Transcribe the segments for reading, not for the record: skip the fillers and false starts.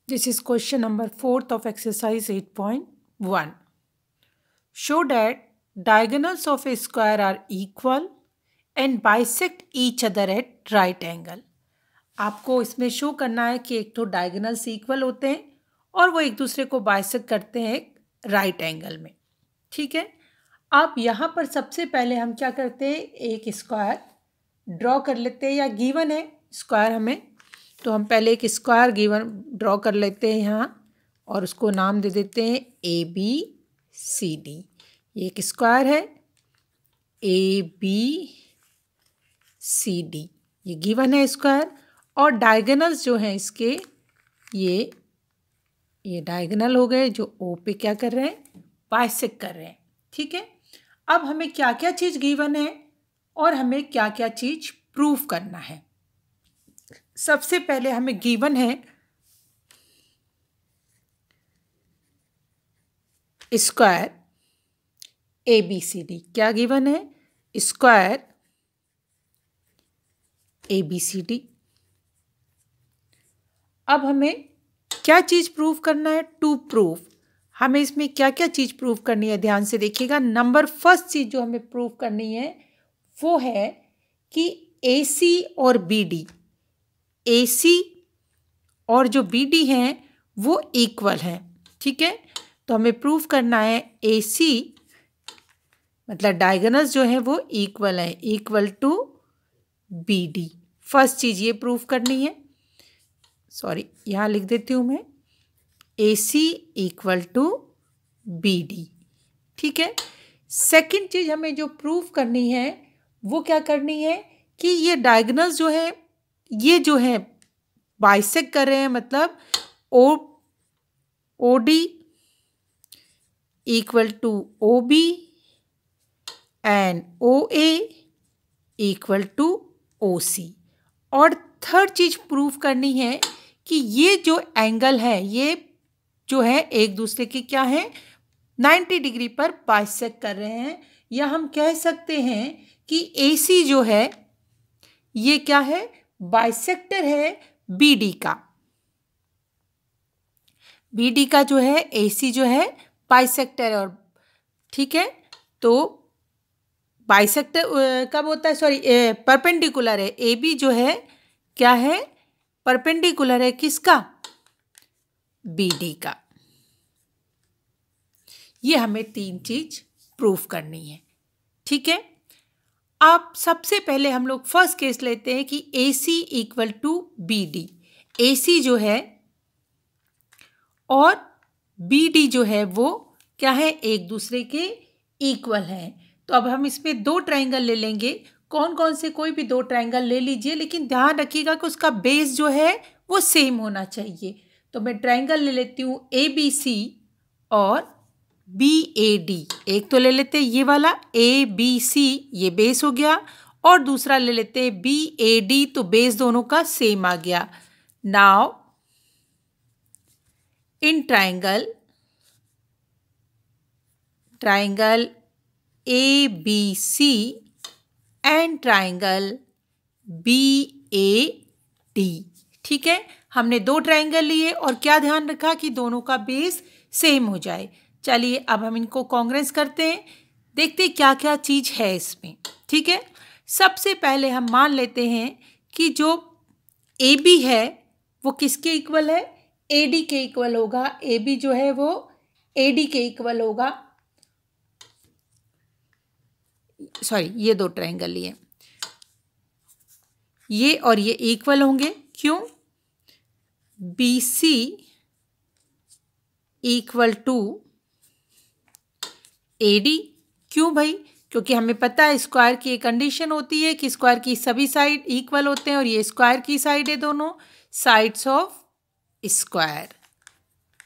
This is question number 4th of exercise 8.1. Show that diagonals of a square are equal and bisect each other at right angle. आपको इसमें show करना है कि एक तो diagonals equal होते हैं और वो एक दूसरे को बाइसेक्ट करते हैं राइट एंगल में. ठीक है, अब यहाँ पर सबसे पहले हम क्या करते हैं, एक स्क्वायर ड्रॉ कर लेते हैं, या गिवन है स्क्वायर हमें, तो हम पहले एक स्क्वायर गिवन ड्रॉ कर लेते हैं यहाँ और उसको नाम दे देते हैं ABCD. ये एक स्क्वायर है ABCD, ये गिवन है स्क्वायर. और डायगोनल्स जो हैं इसके ये डायगोनल हो गए जो O पे क्या कर रहे हैं, बाइसेक्ट कर रहे हैं. ठीक है, अब हमें क्या क्या चीज़ गिवन है और हमें क्या क्या चीज़ प्रूफ करना है. सबसे पहले हमें गिवन है स्क्वायर ABCD. क्या गिवन है, स्क्वायर ABCD. अब हमें क्या चीज़ प्रूफ करना है, टू प्रूफ. हमें इसमें क्या क्या चीज़ प्रूफ करनी है, ध्यान से देखिएगा. नंबर फर्स्ट चीज़ जो हमें प्रूफ करनी है वो है कि AC और BD, AC और जो BD हैं वो इक्वल हैं. ठीक है, तो हमें प्रूफ करना है AC मतलब डायगोनल्स जो हैं वो इक्वल है, इक्वल टू BD. फर्स्ट चीज़ ये प्रूफ करनी है. सॉरी, यहाँ लिख देती हूँ मैं, AC इक्वल टू BD. ठीक है, सेकंड चीज़ हमें जो प्रूफ करनी है वो क्या करनी है कि ये डायगोनल्स जो है ये जो है बाइसेक्ट कर रहे हैं, मतलब OD equal to OB and OA equal to OC. और थर्ड चीज़ प्रूफ करनी है कि ये जो एंगल है ये जो है एक दूसरे के क्या है, 90 डिग्री पर बाइसेक्ट कर रहे हैं. या हम कह सकते हैं कि AC जो है ये क्या है, बाइसेक्टर है BD का. BD का जो है AC जो है बाइसेक्टर. और ठीक है, तो बाइसेक्टर कब होता है, सॉरी परपेंडिकुलर है. AB जो है क्या है, परपेंडिकुलर है किसका, BD का. ये हमें तीन चीज प्रूफ करनी है. ठीक है, अब सबसे पहले हम लोग फर्स्ट केस लेते हैं कि AC equal to BD. AC जो है और BD जो है वो क्या है, एक दूसरे के इक्वल हैं. तो अब हम इसमें दो ट्रायंगल ले लेंगे. कौन कौन से, कोई भी दो ट्रायंगल ले लीजिए, लेकिन ध्यान रखिएगा कि उसका बेस जो है वो सेम होना चाहिए. तो मैं ट्रायंगल ले लेती हूँ ABC और BAD. एक तो ले लेते हैं ये वाला ABC, ये बेस हो गया, और दूसरा ले लेते हैं BAD, तो बेस दोनों का सेम आ गया. Now in triangle ABC and triangle BAD. ठीक है, हमने दो ट्रायंगल लिए और क्या ध्यान रखा कि दोनों का बेस सेम हो जाए. चलिए अब हम इनको कॉन्ग्रेंस करते हैं, देखते हैं क्या क्या चीज़ है इसमें. ठीक है, सबसे पहले हम मान लेते हैं कि जो AB है वो किसके इक्वल है, AD के इक्वल होगा. AB जो है वो AD के इक्वल होगा. सॉरी, ये दो ट्रायंगल लिए, ये और ये इक्वल होंगे. क्यों, BC इक्वल टू AD. क्यों भाई, क्योंकि हमें पता है स्क्वायर की एक कंडीशन होती है कि स्क्वायर की सभी साइड इक्वल होते हैं, और ये स्क्वायर की साइड है, दोनों साइड्स ऑफ स्क्वायर.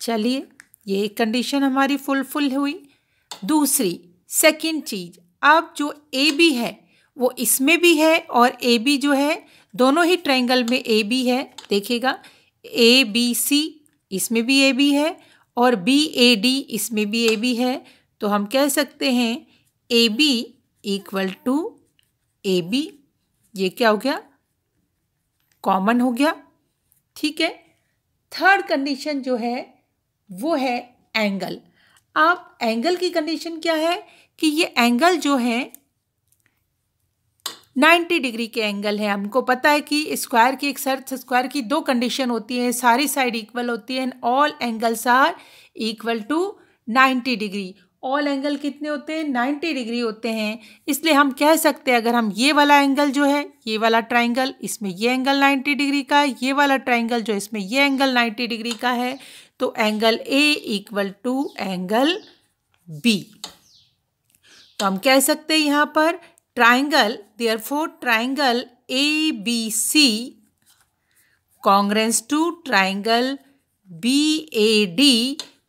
चलिए, ये एक कंडीशन हमारी फुल हुई. दूसरी सेकंड चीज, अब जो AB है वो इसमें भी है और AB जो है, दोनों ही ट्रायंगल में AB है. देखिएगा, ABC इसमें भी AB है और BAD इसमें भी AB है. तो हम कह सकते हैं AB इक्वल टू AB. ये क्या हो गया, कॉमन हो गया. ठीक है, थर्ड कंडीशन जो है वो है एंगल। अब एंगल की कंडीशन क्या है कि ये एंगल जो है 90 डिग्री के एंगल है। हमको पता है कि स्क्वायर की, एक सर्च स्क्वायर की दो कंडीशन होती है, सारी साइड इक्वल होती है and all angles are equal to 90 degree. All angle कितने होते हैं? 90 डिग्री होते हैं। इसलिए हम कह सकते हैं, अगर हम ये वाला एंगल जो है, ये वाला ट्राइंगल, इसमें ये एंगल 90 डिग्री का है, ये वाला ट्राइंगल जो इसमें ये एंगल 90 डिग्री का है, तो angle A equal to angle B. तो हम कह सकते हैं यहाँ पर triangle, therefore triangle ABC congruent to triangle BAD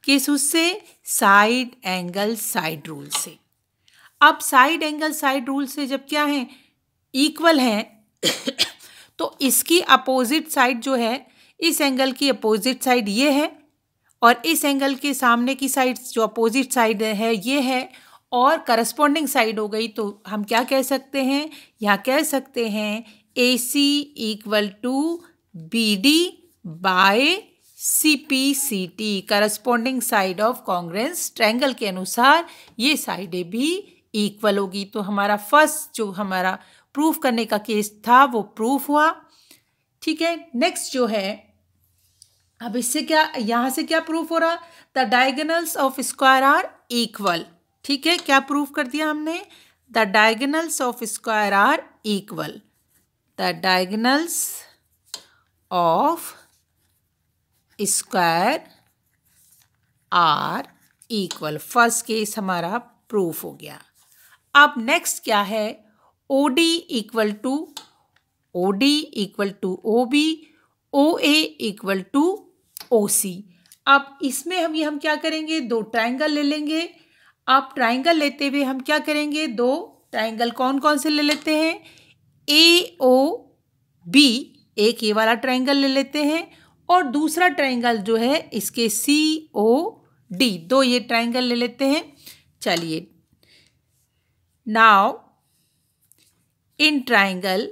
किस उससे? साइड एंगल साइड रूल से। अब साइड एंगल साइड रूल से जब क्या है? इक्वल है तो इसकी अपोजिट साइड जो है, इस एंगल की अपोजिट साइड ये है और इस एंगल के सामने की साइड जो अपोजिट साइड है ये है और करस्पॉन्डिंग साइड हो गई। तो हम क्या कह सकते हैं? यहाँ कह सकते हैं AC equal to BD by CPCT, corresponding side of congruence triangle के अनुसार ये साइडें भी इक्वल होगी। तो हमारा फर्स्ट जो हमारा प्रूफ करने का केस था वो प्रूफ हुआ। ठीक है, नेक्स्ट जो है, अब इससे क्या, यहाँ से क्या प्रूफ हो रहा? The diagonals of square are equal. ठीक है, क्या प्रूफ कर दिया हमने? The diagonals of square are equal. The diagonals of square are equal. First case हमारा प्रूफ हो गया। अब नेक्स्ट क्या है? OD equal to OB, OA equal to OC। अब इसमें हम क्या करेंगे? दो ट्राइंगल ले लेंगे। अब ट्राइंगल लेते हुए हम क्या करेंगे? दो ट्राइंगल कौन कौन से ले लेते हैं? AOB, एक ये वाला ट्राइंगल ले लेते हैं और दूसरा ट्राइंगल जो है इसके COD, दो ये ट्राइंगल ले लेते हैं। चलिए, now in triangle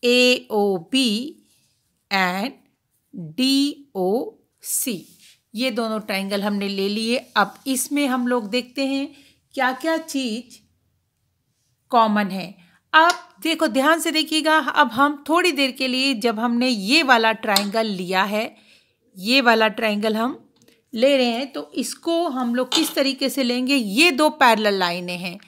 AOB and DOC, ये दोनों ट्राइंगल हमने ले लिए। अब इसमें हम लोग देखते हैं क्या क्या चीज कॉमन है। अब देखो, ध्यान से देखिएगा। अब हम थोड़ी देर के लिए, जब हमने ये वाला ट्राइंगल लिया है, ये वाला ट्राइंगल हम ले रहे हैं, तो इसको हम लोग किस तरीके से लेंगे? ये दो पैरेलल लाइनें हैं,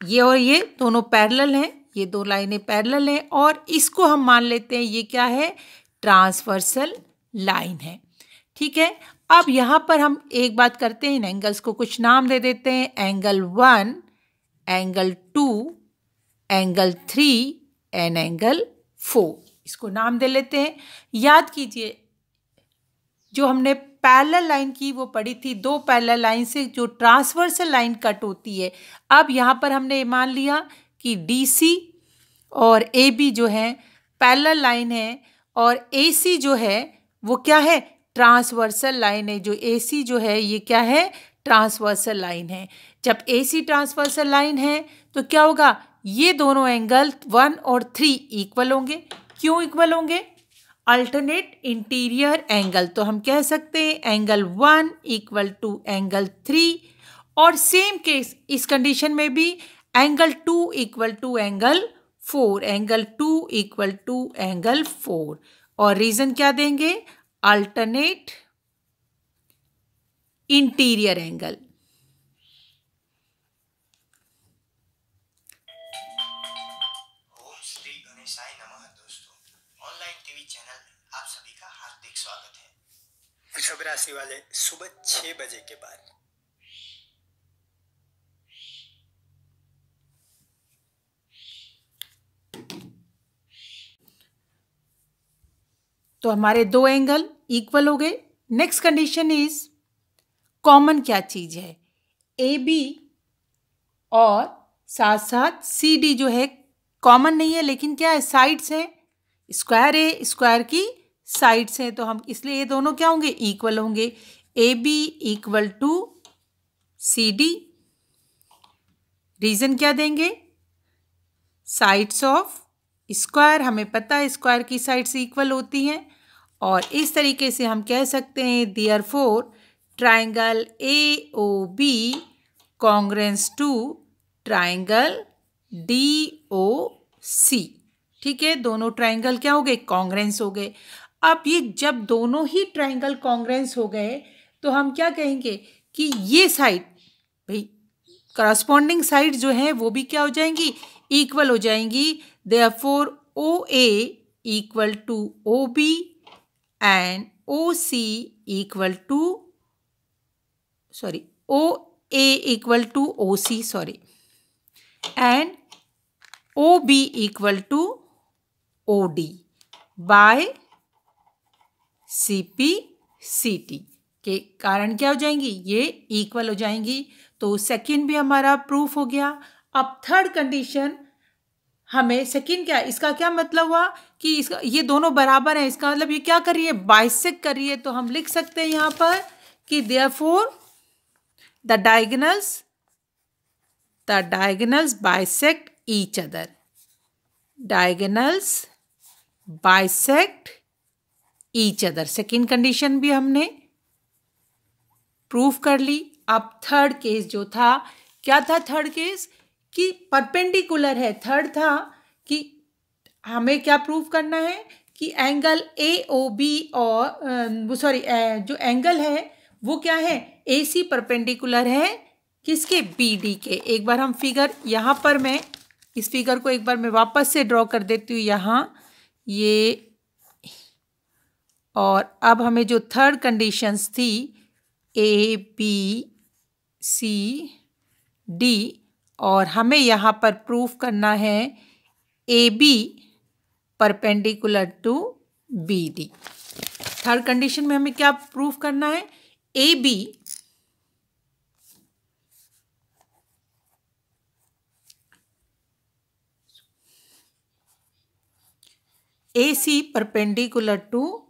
ये और ये दोनों पैरेलल हैं, ये दो लाइनें पैरेलल हैं और इसको हम मान लेते हैं ये क्या है? ट्रांसवर्सल लाइन है। ठीक है, अब यहाँ पर हम एक बात करते हैं, इन एंगल्स को कुछ नाम दे देते हैं। Angle 1, angle 2, angle 3 and angle 4, इसको नाम दे लेते हैं। याद कीजिए, जो हमने पैरेलल लाइन की वो पढ़ी थी, दो पैरेलल लाइन से जो ट्रांसवर्सल लाइन कट होती है। अब यहाँ पर हमने मान लिया कि DC और AB जो है पैरेलल लाइन है और AC जो है वो क्या है? ट्रांसवर्सल लाइन है। जो AC जो है ये क्या है? ट्रांसवर्सल लाइन है। जब AC ट्रांसवर्सल लाइन है तो क्या होगा? ये दोनों एंगल 1 और 3 इक्वल होंगे। क्यों इक्वल होंगे? Alternate interior angle. तो हम कह सकते हैं एंगल 1 इक्वल टू एंगल 3 और सेम केस इस कंडीशन में भी angle 2 equal to angle 4, angle 2 equal to angle 4। और रीजन क्या देंगे? Alternate interior angle. ओम श्री गणेशाय नमः। दोस्तों, ऑनलाइन टीवी चैनल में आप सभी का हार्दिक स्वागत है। वृषभ राशि वाले सुबह 6 बजे के बाद तो हमारे दो एंगल इक्वल हो गए। नेक्स्ट कंडीशन इज, कॉमन क्या चीज है? AB और साथ साथ CD जो है कॉमन नहीं है, लेकिन क्या है? साइड्स हैं। स्क्वायर है, स्क्वायर की साइड्स हैं, तो हम इसलिए ये दोनों क्या होंगे? इक्वल होंगे। AB equal to CD। Reason क्या देंगे? साइड्स ऑफ स्क्वायर, हमें पता है स्क्वायर की साइड्स इक्वल होती हैं। और इस तरीके से हम कह सकते हैं therefore triangle AOB congruence to triangle DOC। ठीक है, दोनों ट्राइंगल क्या हो गए, कॉन्ग्रुएंस हो गए। अब ये जब दोनों ही ट्राइंगल कॉन्ग्रुएंस हो गए तो हम क्या कहेंगे कि ये साइड, भाई करस्पॉन्डिंग साइड जो है वो भी क्या हो जाएंगी, इक्वल हो जाएंगी। Therefore OA equal to OB and OC equal to OA equal to OC and OB equal to OD by CP/CT के कारण क्या हो जाएंगी, ये इक्वल हो जाएंगी। तो सेकंड भी हमारा प्रूफ हो गया। अब थर्ड कंडीशन हमें, सेकंड क्या, इसका क्या मतलब हुआ कि इसका ये दोनों बराबर हैं, इसका मतलब ये क्या कर रही है, बाइसेक्ट कर रही है। तो हम लिख सकते हैं यहाँ पर कि therefore the diagonals bisect each other, diagonals bisect each other. Second condition भी हमने प्रूफ कर ली। अब थर्ड केस जो था, क्या था थर्ड केस, कि परपेंडिकुलर है। थर्ड था कि हमें क्या प्रूफ करना है कि एंगल AOB और जो एंगल है वो क्या है, AC परपेंडिकुलर है किसके, BD के। एक बार हम फिगर यहाँ पर, मैं इस फिगर को एक बार मैं वापस से ड्रॉ कर देती हूँ यहाँ ये। और अब हमें जो थर्ड कंडीशंस थी ABCD, और हमें यहाँ पर प्रूफ करना है AB perpendicular to BD। Third condition में हमें क्या प्रूफ करना है, AC perpendicular to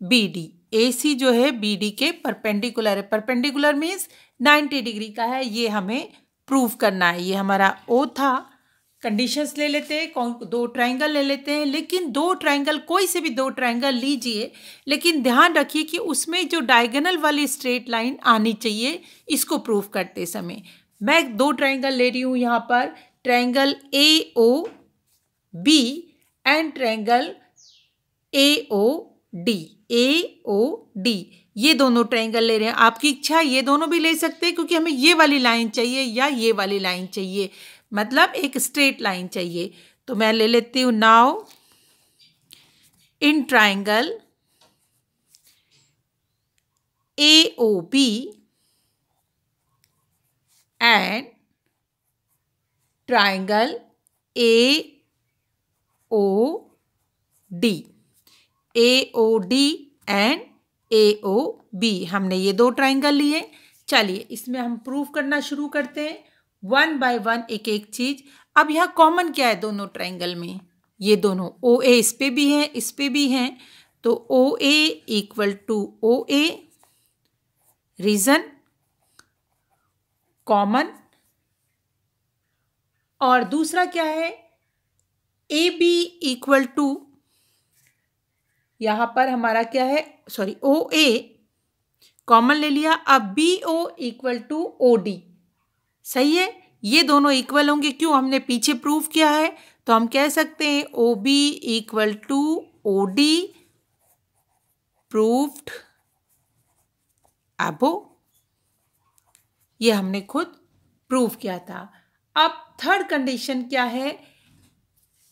BD। AC जो है BD के परपेंडिकुलर है, परपेंडिकुलर मीन्स 90 डिग्री का है, ये हमें प्रूफ करना है। ये हमारा O था। कंडीशंस ले लेते हैं, दो ट्राइंगल ले लेते हैं, लेकिन दो ट्राइंगल, कोई से भी दो ट्राइंगल लीजिए, लेकिन ध्यान रखिए कि उसमें जो डायगोनल वाली स्ट्रेट लाइन आनी चाहिए इसको प्रूफ करते समय। मैं दो ट्राइंगल ले रही हूँ यहाँ पर, triangle AOB and triangle AOD, ये दोनों ट्राइंगल ले रहे हैं। आपकी इच्छा ये दोनों भी ले सकते हैं, क्योंकि हमें ये वाली लाइन चाहिए या ये वाली लाइन चाहिए, मतलब एक स्ट्रेट लाइन चाहिए। तो मैं ले लेती हूँ now in triangle AOB and triangle AOD and AOB, हमने ये दो ट्राइंगल लिए। चलिए इसमें हम प्रूफ करना शुरू करते हैं, वन बाय वन एक एक चीज। अब यहाँ कॉमन क्या है दोनों ट्राइंगल में, ये दोनों OA इस पे भी हैं इस पे भी हैं, तो OA equal to OA, reason common. और दूसरा क्या है, AB इक्वल टू, यहां पर हमारा क्या है, OA कॉमन ले लिया। अब BO इक्वल टू OD, सही है, ये दोनों इक्वल होंगे, क्यों, हमने पीछे प्रूफ किया है। तो हम कह सकते हैं OB equal to OD proved above, ये हमने खुद प्रूफ किया था। अब थर्ड कंडीशन क्या है,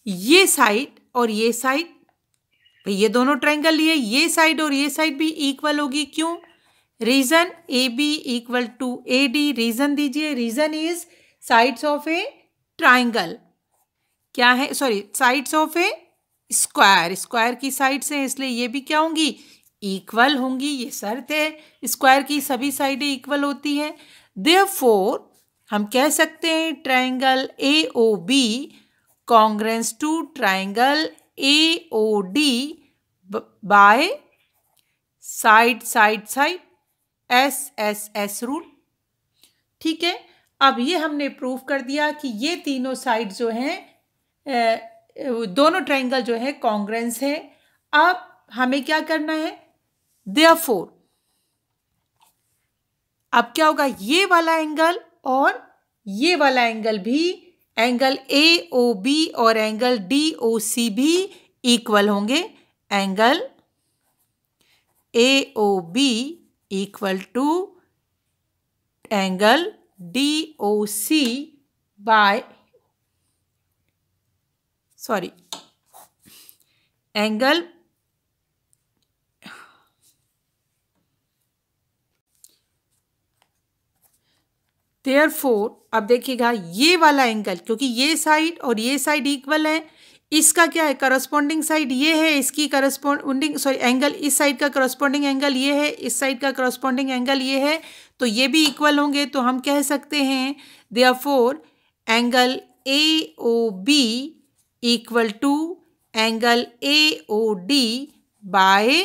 ये साइड और ये साइड, ये दोनों ट्राइंगल लिए, ये साइड और ये साइड भी इक्वल होगी, क्यों, reason AB equal to AD, reason दीजिए, reason is sides of a triangle, क्या है, sides of a square, square की साइड्स हैं इसलिए ये भी क्या होंगी, इक्वल होंगी, ये शर्त है, स्क्वायर की सभी साइडें इक्वल होती हैं। देयरफॉर हम कह सकते हैं triangle AOB congruence to triangle AOD by side side side SSS rule. ठीक है, अब ये हमने प्रूफ कर दिया कि ये तीनों साइड जो हैं दोनों ट्रायंगल जो है कॉन्ग्रुएंस है। अब हमें क्या करना है, देयरफॉर अब क्या होगा, ये वाला एंगल और ये वाला एंगल भी, एंगल AOB और एंगल DOC भी इक्वल होंगे। Angle AOB equal to angle DOC by angle therefore अब देखिएगा ये वाला एंगल, क्योंकि ये साइड और ये साइड इक्वल है, इसका क्या है करस्पॉन्डिंग साइड ये है, इसकी करस्पॉन्डिंग एंगल इस साइड का करस्पॉन्डिंग एंगल ये है, इस साइड का करस्पॉन्डिंग एंगल ये है, तो ये भी इक्वल होंगे। तो हम कह सकते हैं therefore angle AOB equal to angle AOD by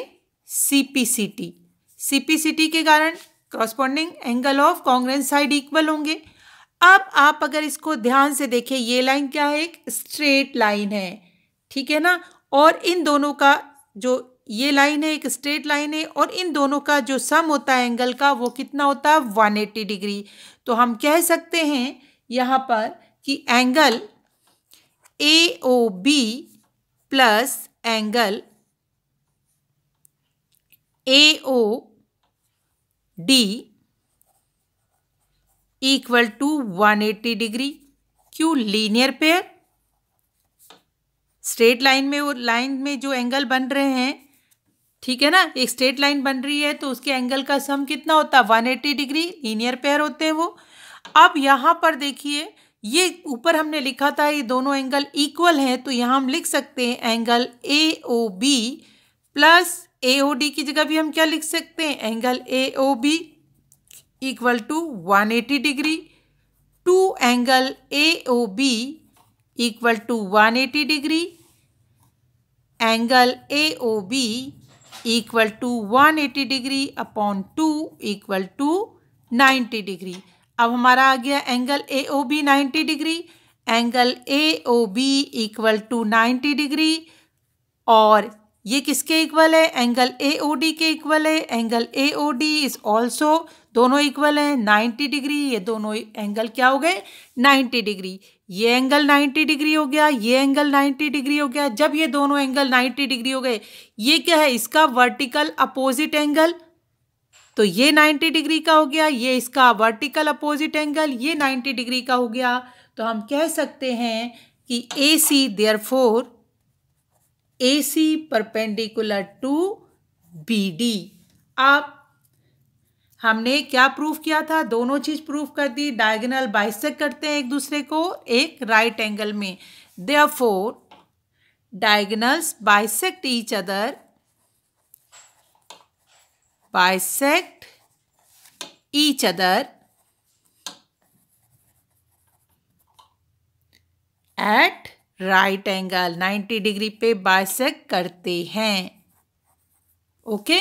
CPCT। CPCT के कारण corresponding angle of congruent side equal होंगे। अब आप अगर इसको ध्यान से देखें, ये लाइन क्या है, एक स्ट्रेट लाइन है, ठीक है ना, और इन दोनों का जो ये लाइन है एक स्ट्रेट लाइन है, और इन दोनों का जो सम होता है एंगल का वो कितना होता है 180 डिग्री। तो हम कह सकते हैं यहाँ पर कि angle AOB plus angle AOD equal to 180 degree. क्यों, लीनियर पेयर, स्ट्रेट लाइन में और लाइन में जो एंगल बन रहे हैं, ठीक है ना, एक स्ट्रेट लाइन बन रही है तो उसके एंगल का सम कितना होता है 180 डिग्री, लीनियर पेयर होते हैं वो। अब यहाँ पर देखिए, ये ऊपर हमने लिखा था ये दोनों एंगल इक्वल हैं, तो यहाँ हम लिख सकते हैं एंगल AOB प्लस AOD की जगह भी हम क्या लिख सकते हैं, angle AOB equal to 180 degree to angle AOB equal to 180 degree, angle AOB equal to 180 degree upon 2 equal to 90 degree. अब हमारा आ गया angle AOB 90 degree, angle AOB equal to 90 degree, और ये किसके इक्वल है, एंगल AOD के equal है। एंगल AOD इज ऑल्सो, दोनों इक्वल हैं 90 डिग्री, ये दोनों एंगल क्या हो गए 90 डिग्री। ये एंगल 90 डिग्री हो गया, ये एंगल 90 डिग्री हो गया। जब ये दोनों एंगल 90 डिग्री हो गए, ये क्या है, इसका वर्टिकल अपोजिट एंगल, तो ये 90 डिग्री का हो गया, ये इसका वर्टिकल अपोजिट एंगल, ये 90 डिग्री का हो गया। तो हम कह सकते हैं कि AC therefore AC perpendicular to BD। अब हमने क्या प्रूफ किया था, दोनों चीज प्रूफ कर दी, डायगोनल बाइसेक्ट करते हैं एक दूसरे को एक राइट एंगल में, therefore diagonals bisect each other, bisect each other at right angle, 90 degree पे बाइसेक्ट करते हैं। ओके